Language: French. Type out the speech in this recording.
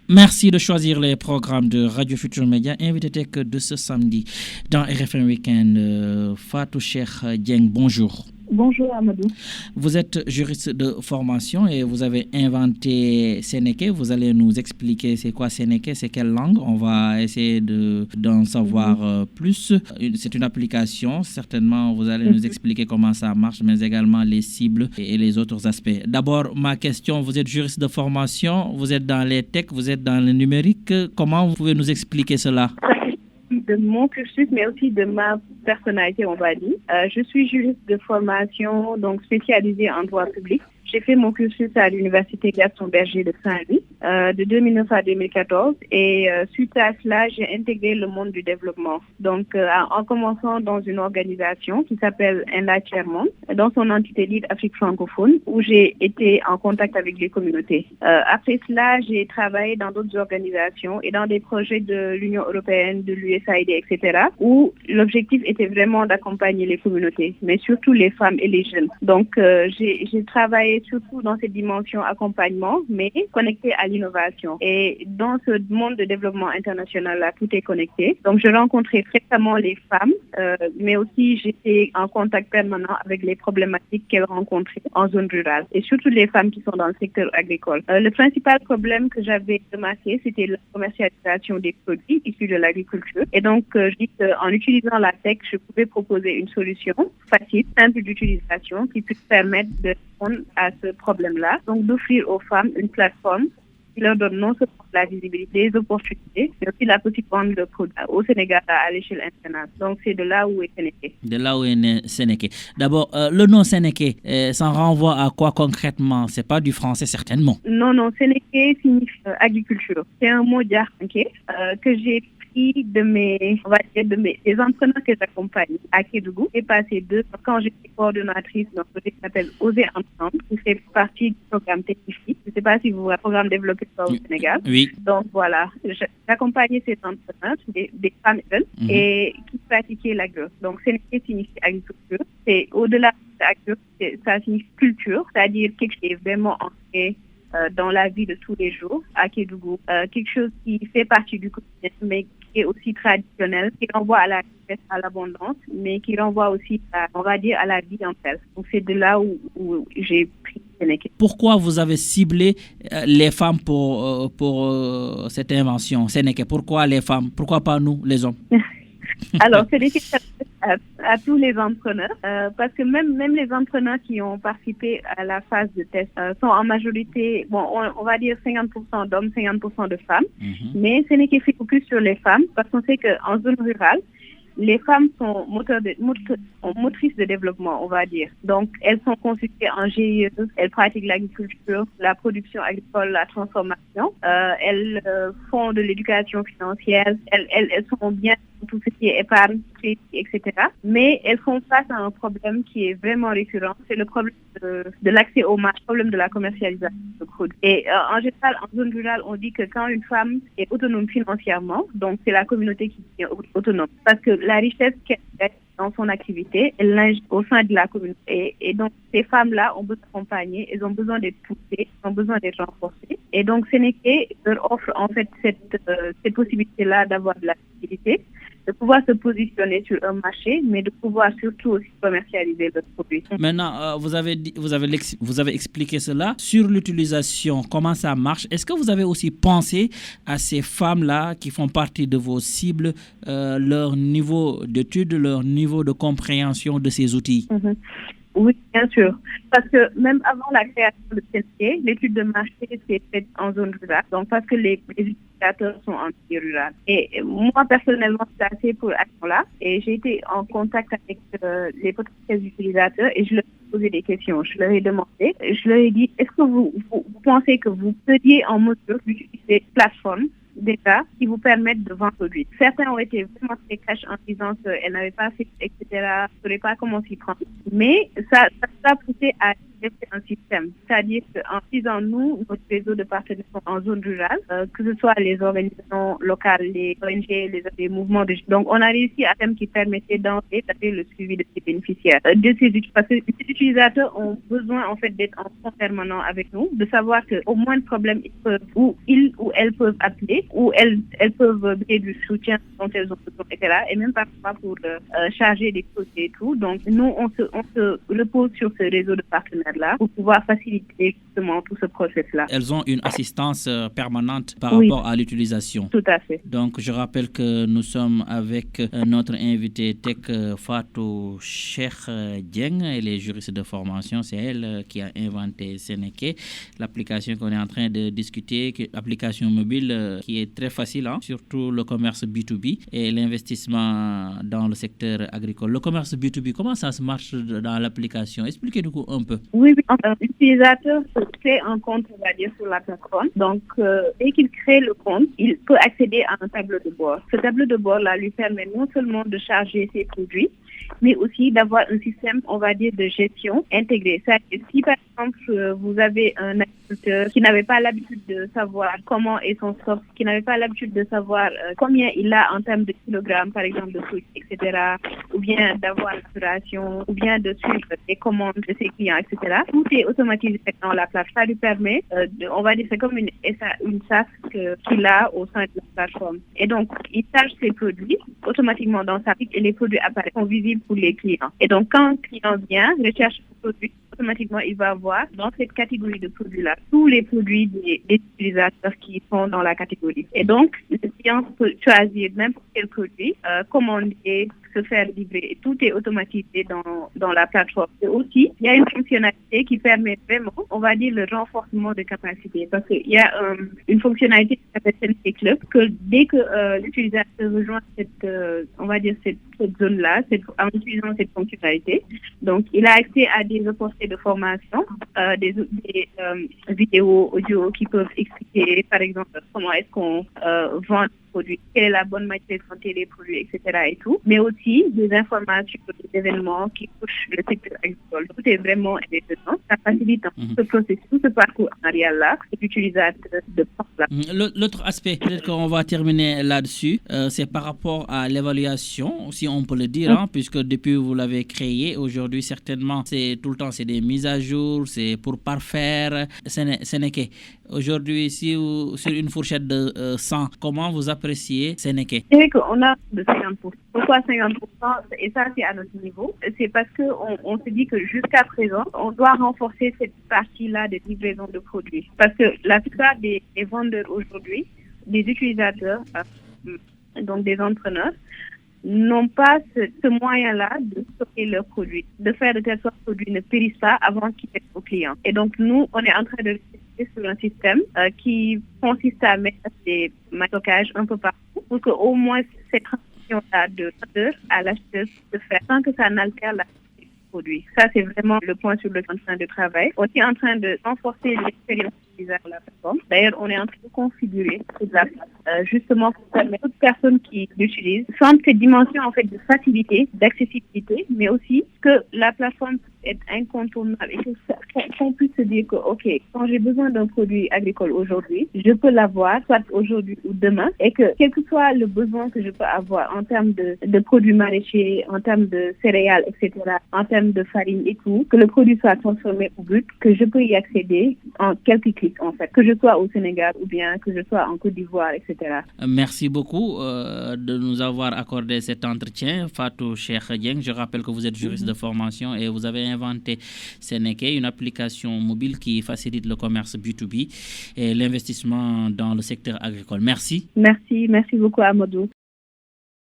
Merci de choisir les programmes de Radio Futur Média. Invité tech de ce samedi dans RFM Weekend. Fatou Cheikh Dieng, bonjour. Bonjour Amadou. Vous êtes juriste de formation et vous avez inventé Sénéké. Vous allez nous expliquer c'est quoi Sénéké, c'est quelle langue. On va essayer d'en savoir plus. C'est une application, certainement vous allez nous expliquer comment ça marche, mais également les cibles et les autres aspects. D'abord, ma question, vous êtes juriste de formation, vous êtes dans les tech, vous êtes dans le numérique. Comment vous pouvez nous expliquer cela? De mon cursus, mais aussi de ma personnalité, on va dire. Je suis juriste de formation, donc spécialisée en droit public. J'ai fait mon cursus à l'université Gaston Berger de Saint-Louis de 2009 à 2014 et suite à cela, j'ai intégré le monde du développement. Donc, en commençant dans une organisation qui s'appelle Inla Tiers-Monde, dans son entité lead Afrique francophone, où j'ai été en contact avec les communautés. Après cela, j'ai travaillé dans d'autres organisations et dans des projets de l'Union européenne, de l'USAID, etc., où l'objectif était vraiment d'accompagner les communautés, mais surtout les femmes et les jeunes. Donc, j'ai travaillé surtout dans cette dimension accompagnement, mais connecté à l'innovation. Et dans ce monde de développement international-là, tout est connecté. Donc, je rencontrais fréquemment les femmes, mais aussi j'étais en contact permanent avec les problématiques qu'elles rencontraient en zone rurale, et surtout les femmes qui sont dans le secteur agricole. Le principal problème que j'avais remarqué, c'était la commercialisation des produits issus de l'agriculture. Et donc, je dis qu'en utilisant la tech, je pouvais proposer une solution facile, simple d'utilisation, qui puisse permettre de répondre à ce problème-là. Donc, d'offrir aux femmes une plateforme qui leur donne non seulement la visibilité, les opportunités, mais aussi la possibilité de vendre le produit au Sénégal à l'échelle internationale. Donc, c'est de là où est Sénéké. De là où est né Sénéké. D'abord, le nom Sénéké, ça renvoie à quoi concrètement? C'est pas du français certainement. Non, Sénéké signifie agriculture. C'est un mot diarranké que j'ai des entrepreneurs que j'accompagne à Kédougou. J'ai passé 2 ans quand j'étais coordonnatrice d'un projet qui s'appelle Oser Ensemble, qui fait partie du programme Technifi. Je ne sais pas si vous voyez un programme développé au Sénégal. Oui. Donc voilà, j'accompagnais ces entrepreneurs, des femmes jeunes, et qui pratiquaient l'agro. Donc Sénéké signifie agriculture. C'est au-delà de l'agriculture, ça signifie culture, c'est-à-dire quelque chose qui est vraiment ancré dans la vie de tous les jours à Kédougou. Quelque chose qui fait partie du quotidien, mais qui est aussi traditionnel, qui renvoie à la richesse, à l'abondance, mais qui renvoie aussi, on va dire, à la vie en elle. Donc c'est de là où j'ai pris Sénéké. Pourquoi vous avez ciblé les femmes pour cette invention Sénéké? Pourquoi les femmes? Pourquoi pas nous, les hommes? Alors, c'est des questions à tous les entrepreneurs, parce que même les entrepreneurs qui ont participé à la phase de test sont en majorité, on va dire 50% d'hommes, 50% de femmes, mais Sénéké fait focus sur les femmes, parce qu'on sait qu'en zone rurale, les femmes sont motrices de développement, on va dire. Donc, elles sont consultées en GIE, elles pratiquent l'agriculture, la production agricole, la transformation. Elles font de l'éducation financière. Elles sont bien dans tout ce qui est épargne, etc. Mais elles font face à un problème qui est vraiment récurrent. C'est le problème de l'accès au marché, le problème de la commercialisation de produits. Et en général, en zone rurale, on dit que quand une femme est autonome financièrement, donc c'est la communauté qui est autonome. Parce que la richesse qu'elle a dans son activité, elle l'ingère au sein de la communauté. Et donc, ces femmes-là ont besoin d'accompagner, elles ont besoin d'être poussées, elles ont besoin d'être renforcées. Et donc, Sénéké leur offre en fait cette possibilité-là d'avoir de la visibilité, de pouvoir se positionner sur un marché, mais de pouvoir surtout aussi commercialiser leurs produits. Maintenant, vous avez expliqué cela sur l'utilisation, comment ça marche. Est-ce que vous avez aussi pensé à ces femmes-là qui font partie de vos cibles, leur niveau d'études, leur niveau de compréhension de ces outils? Oui, bien sûr. Parce que même avant la création de Sénéké, l'étude de marché s'est faite en zone rurale. Donc, parce que les utilisateurs sont en milieu rural. Et moi, personnellement, je suis placée pour action-là. Et j'ai été en contact avec les potentiels utilisateurs et je leur ai posé des questions. Je leur ai demandé, je leur ai dit, est-ce que vous pensez que vous seriez en mesure d'utiliser cette plateforme déjà qui vous permettent de vendre produits. Certains ont été vraiment très cash en disant qu'elles n'avaient pas fait, etc. Je ne saurais pas comment s'y prendre. Mais ça a poussé à développer un système. C'est-à-dire qu'en utilisant notre réseau de partenaires en zone rurale, que ce soit les organisations locales, les ONG, les mouvements de... Donc, on a réussi à un système qui permettait d'assurer le suivi de ces bénéficiaires. Parce que les utilisateurs ont besoin, en fait, d'être en contact permanent avec nous, de savoir qu'au moins de problème, ils ou elles peuvent appeler, ou elles peuvent donner du soutien dont elles ont besoin, etc. Et même parfois pour charger des dossiers et tout. Donc, nous, on se repose sur ce réseau de partenaires-là pour pouvoir faciliter justement tout ce process-là. Elles ont une assistance permanente par rapport à l'utilisation. Tout à fait. Donc, je rappelle que nous sommes avec notre invité tech Fatou Cheikh Dieng. Elle est juriste de formation. C'est elle qui a inventé Seneke, l'application qu'on est en train de discuter, l'application mobile qui est très facile, surtout le commerce B2B et l'investissement dans le secteur agricole. Le commerce B2B, comment ça se marche dans l'application? Expliquez-nous un peu. Oui, l'utilisateur se crée un compte, on va dire, sur la plateforme. Donc, dès qu'il crée le compte, il peut accéder à un tableau de bord. Ce tableau de bord-là lui permet non seulement de charger ses produits, mais aussi d'avoir un système, on va dire, de gestion intégré. C'est-à-dire, si par exemple, vous avez un agriculteur qui n'avait pas l'habitude de savoir comment est son stock, qui n'avait pas l'habitude de savoir combien il a en termes de kilogrammes, par exemple, de fruits, etc., ou bien d'avoir l'assuration, ou bien de suivre les commandes de ses clients, etc., tout est automatisé dans la plateforme. Ça lui permet, on va dire, c'est comme une SAS qu'il a au sein de la plateforme. Et donc, il charge ses produits automatiquement dans sa pique et les produits apparaissent, sont visibles pour les clients. Et donc, quand un client vient, recherche un produit, automatiquement, il va voir dans cette catégorie de produits-là tous les produits des utilisateurs qui sont dans la catégorie. Et donc, le client peut choisir n'importe quel produit, commander, se faire livrer. Et tout est automatisé dans la plateforme. Et aussi, il y a une fonctionnalité qui permet vraiment, on va dire, le renforcement de capacité. Parce qu'il y a une fonctionnalité qui s'appelle Seneke Club, que dès que l'utilisateur rejoint cette, on va dire, cette zone-là, en utilisant cette fonctionnalité, donc il a accès à des opportunités de formation, des vidéos audio qui peuvent expliquer, par exemple, comment est-ce qu'on vend les produits, quelle est la bonne manière de vendre les produits, etc. et tout, mais aussi des informations, des événements qui touchent le secteur agricole. Tout est vraiment intéressant. Ça facilite ce processus, ce parcours arrière-là, l'utilisateur de là. L'autre aspect, peut-être qu'on va terminer là-dessus, c'est par rapport à l'évaluation, si on peut le dire, puisque depuis vous l'avez créé, aujourd'hui certainement, c'est tout le temps, c'est des mises à jour, c'est pour parfaire. Seneke, aujourd'hui, si sur une fourchette de 100, comment vous appréciez Seneke? C'est vrai qu'on a de 50%. Pourquoi 50%? Et ça, c'est à notre niveau. C'est parce qu'on se dit que jusqu'à présent, on doit renforcer cette partie-là des livraisons de produits. Parce que la plupart des vendeurs aujourd'hui, des utilisateurs, donc des entrepreneurs, n'ont pas ce moyen-là de stocker leurs produits, de faire de telle sorte que les produits ne périssent pas avant qu'ils aient aux clients. Et donc, nous, on est en train de réfléchir sur un système qui consiste à mettre des stockages un peu partout pour qu'au moins cette transition-là de vendeur à l'acheteur se fasse sans que ça n'altère la qualité du produit. Ça, c'est vraiment le point sur lequel on est en train de travailler. On est en train de renforcer l'expérience utilisateur de la plateforme. D'ailleurs, on est en train de configurer toute la plateforme justement pour permettre à toute personne qui l'utilise sentent cette dimension en fait de facilité, d'accessibilité, mais aussi que la plateforme est incontournable et qu'on puisse se dire que, OK, quand j'ai besoin d'un produit agricole aujourd'hui, je peux l'avoir, soit aujourd'hui ou demain, et que quel que soit le besoin que je peux avoir en termes de produits maraîchers, en termes de céréales, etc., en termes de farine et tout, que le produit soit transformé au but, que je peux y accéder en quelques clics, en fait, que je sois au Sénégal ou bien que je sois en Côte d'Ivoire, etc. Merci beaucoup de nous avoir accordé cet entretien, Fatou Cheikh Dieng. Je rappelle que vous êtes juriste de formation et vous avez inventé Seneke, une application mobile qui facilite le commerce B2B et l'investissement dans le secteur agricole. Merci. Merci beaucoup Amadou.